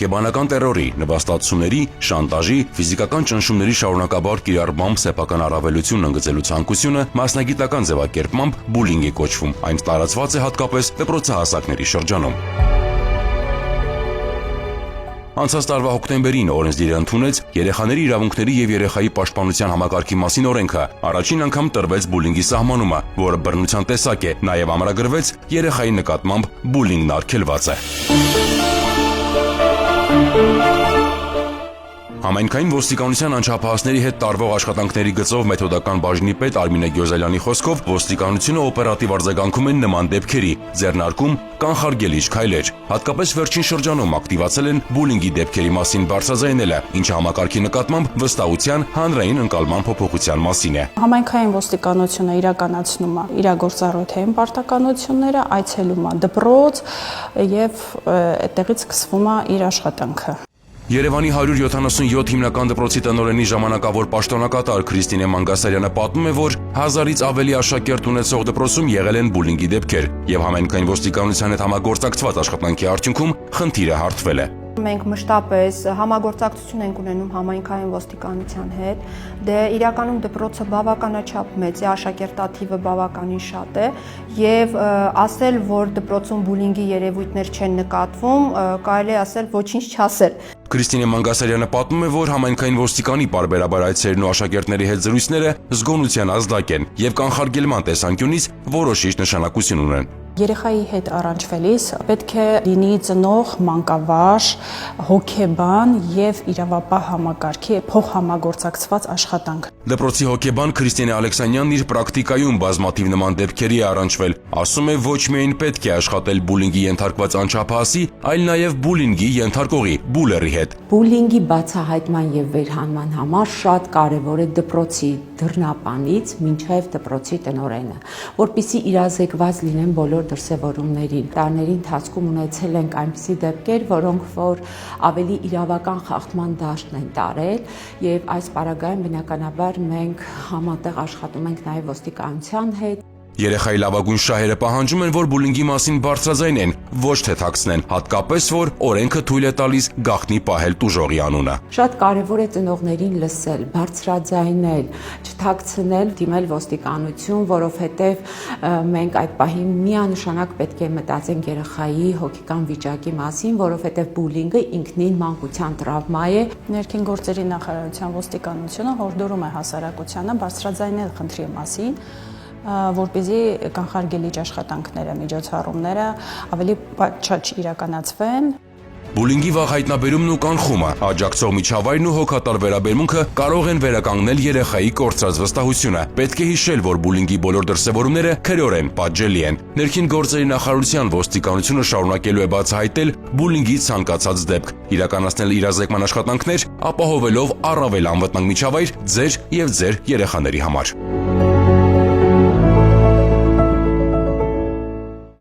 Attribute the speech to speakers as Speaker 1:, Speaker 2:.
Speaker 1: հոգեբանական տերորի, նվաստացումների, շանտաժի, ֆիզիկական ճնշումների շարունակաբար կիրառմամբ սեփական առավելություն ընդգծելու ցանկությունը մասնագիտական ձևակերպմամբ բուլինգ է կոչվում։ Այն տարածված է հատկապես դպրոցահասակների շրջանում։ Անցած տարվա հոկտեմբերին օրենսդիրը ընդունեց երեխաների իրավունքների եւ երեխայի պաշտպանության համակարգի մասին օրենքը։ Առաջին անգամ տրվեց բուլինգի սահմանումը, որը բռնության տեսակ է, նաեւ ամրագրվեց երեխայի նկատմամբ բուլինգն արգելված է։ Համայնքային ոստիկանության անչափահասների հետ տարվող աշխատանքների գծով մեթոդական բաժնի պետ Արմինե Գյոզելյանի խոսքով ոստիկանությունը օպերատիվ արձագանքում են նման դեպքերի, ձեռնարկում կանխարգելիչ քայլեր։ Հատկապես վերջին շրջանում ակտիվացել են բուլինգի դեպքերի մասին բարձրաձայնելը, ինչը համակարգի նկատմամբ վստահության հանրային ընկալման փոփոխության մասին է։
Speaker 2: Համայնքային ոստիկանությունը իրականացնում է իրագործառույթային պարտականությունները, այցելում է դպրոց եւ այդտեղից սկսվում է իր աշխատանքը։
Speaker 1: Երևանի 177 հիմնական դպրոցի տնօրենի ժամանակավոր պաշտոնակատար Քրիստինե Մանգասարյանը պատմում է, որ 1000-ից ավելի աշակերտ ունեցող դպրոցում եղել են բուլինգի դեպքեր եւ համայնքային ոստիկանության հետ համագործակցված աշխատանքի արդյունքում խնդիրը հարթվել է։
Speaker 3: Մենք մշտապես համագործակցություն ենք ունենում համայնքային ոստիկանության հետ, իրականում դպրոցը բավականաչափ մեծ է, աշակերտաթիվը բավականին շատ է եւ ասել, որ դպրոցում բուլինգի երևույթներ չեն նկատվում, կարելի է ասել ոչինչ չասել։
Speaker 1: Քրիստինե Մանգասարյանը պատմում է, որ համայնքային ոստիկանի պարբերաբար այցերն ու աշակերտների հետ զրույցները զգոնության ազդակ են եւ կանխարգելման տեսանկյունից որոշիչ նշանակություն ունեն։
Speaker 2: Երեխայի հետ առնչվելիս պետք է լինի ծնող, մանկավարժ, հոգեբան եւ իրավապահ համակարգի փոխհամագործակցված աշխատանք։
Speaker 1: Դպրոցի հոգեբան Քրիստինե Ալեքսանյանն իր պրակտիկայում բազմաթիվ նման դեպքերի է առնչվել։ Ասում է, ոչ միայն պետք է աշխատել բուլինգի ենթարկված անչափահասի, այլ նաեւ բուլինգի ենթարկողի, բուլերի հետ։
Speaker 4: Բուլինգի բացահայտման եւ վերհանման համար շատ կարեւոր է դպրոցի դռնապանից մինչեւ դպրոցի տնօրենը, որպեսզի իրազեկված լինեն բոլոր դրսևորումներին։ Տարիների ընթացքում ունեցել ենք այնպիսի դեպքեր, որոնք որ ավելի իրավական խախտման դաշտն են տարել եւ այս պարագայում բնականաբար մենք համատեղ աշխատում ենք նաեւ ոստիկանության հետ։
Speaker 1: Երեխայի լավագույն շահերը պահանջում են, որ բուլինգի մասին բարձրաձայնեն, ոչ թե թաքցնեն, հատկապես որ օրենքը թույլ է տալիս գաղտնի պահել տուժողի անունը։
Speaker 4: Շատ կարևոր է ծնողներին լսել, բարձրաձայնել, չթաքցնել, դիմել ոստիկանություն, որովհետև մենք այդ պահին միանշանակ պետք է մտածենք երեխայի հոգեկան վիճակի մասին, որովհետև բուլինգը ինքնին մանկության տրավմա է։
Speaker 2: Ներքին գործերի նախարարության ոստիկանությունը հորդորում է հասարակությանը բարձրաձայնել խնդրի մասին, որպեսզի կանխարգելիչ աշխատանքները, միջոցառումները ավելի պատշաճ իրականացվեն։
Speaker 1: Բուլինգի վաղ հայտնաբերումն ու կանխումը, աջակցող միջավայրն ու հոգատար վերաբերմունքը կարող են վերականգնել երեխայի կորցրած վստահությունը։ Պետք է հիշել, որ բուլինգի բոլոր դրսևորումները քրեորեն պատժելի են։ Ներքին գործերի նախարարության ոստիկանությունը շարունակելու է բացահայտել բուլինգի ցանկացած դեպք, իրականացնել իրազեկման աշխատանքներ, ապահովելով առավել անվտանգ միջավայր ձեր եւ ձեր երեխաների համար։